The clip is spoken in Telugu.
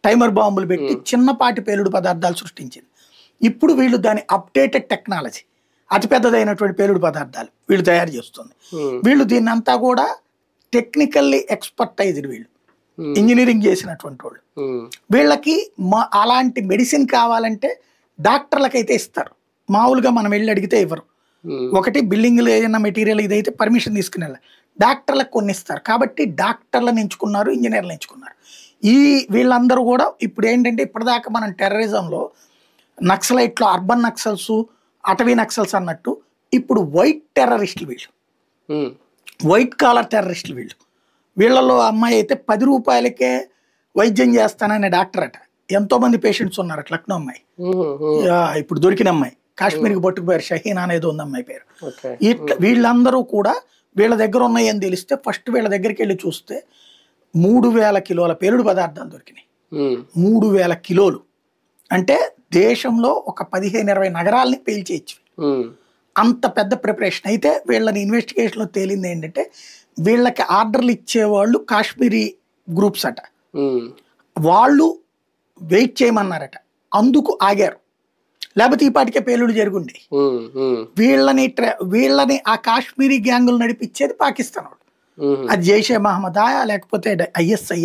టైమర్ బాంబులు పెట్టి చిన్నపాటి పేలుడు పదార్థాలు సృష్టించింది. ఇప్పుడు వీళ్ళు దాని అప్డేటెడ్ టెక్నాలజీ అతిపెద్దదైనటువంటి పేలుడు పదార్థాలు వీళ్ళు తయారు చేస్తుంది. వీళ్ళు దీన్ని అంతా కూడా టెక్నికల్లీ ఎక్స్పర్టైజ్డ్, వీళ్ళు ఇంజనీరింగ్ చేసినటువంటి వాళ్ళు. వీళ్ళకి అలాంటి మెడిసిన్ కావాలంటే డాక్టర్లకైతే ఇస్తారు, మామూలుగా మనం వెళ్ళి అడిగితే ఇవ్వరు. ఒకటి బిల్డింగ్ ఏదైనా మెటీరియల్ ఇదైతే పర్మిషన్ తీసుకుని వెళ్ళాలి, డాక్టర్లకు కొన్ని ఇస్తారు. కాబట్టి డాక్టర్లను ఎంచుకున్నారు, ఇంజనీర్లు ఎంచుకున్నారు. వీళ్ళందరూ కూడా ఇప్పుడు ఏంటంటే ఇప్పటిదాకా మనం టెర్రరిజంలో నక్సలైట్లో అర్బన్ నక్సల్స్, అటవీ నక్సల్స్ అన్నట్టు ఇప్పుడు వైట్ టెర్రరిస్టులు వీళ్ళు, వైట్ కాలర్ టెర్రరిస్టులు వీళ్ళు. వీళ్ళలో అమ్మాయి అయితే 10 రూపాయలకే వైద్యం చేస్తాననే డాక్టర్ అట. ఎంతోమంది పేషెంట్స్ ఉన్నారు. లక్నో అమ్మాయి, ఇప్పుడు దొరికిన అమ్మాయి, కాశ్మీర్కి పట్టుకుపోయారు, షహీన్ అనేది ఉంది అమ్మాయి పేరు. ఇట్లా వీళ్ళందరూ కూడా వీళ్ళ దగ్గర ఉన్నాయని తెలిస్తే ఫస్ట్ వీళ్ళ దగ్గరికి వెళ్ళి చూస్తే 3000 కిలోల పేలుడు పదార్థాలు దొరికినాయి. 3000 కిలోలు అంటే దేశంలో ఒక 15-20 నగరాలని పేల్చేయచ్చు. అంత పెద్ద ప్రిపరేషన్. అయితే వీళ్ళని ఇన్వెస్టిగేషన్లో తేలింది ఏంటంటే వీళ్ళకి ఆర్డర్లు ఇచ్చేవాళ్ళు కాశ్మీరీ గ్రూప్స్ అట. వాళ్ళు వెయిట్ చేయమన్నారట, అందుకు ఆగారు. లేకపోతే ఈ పాటికే పేలుడు జరుగుండే. వీళ్ళని ఆ కాశ్మీరీ గ్యాంగులు నడిపించేది పాకిస్తాన్ వాళ్ళు. అది జైషే మహమ్మదా లేకపోతే ISI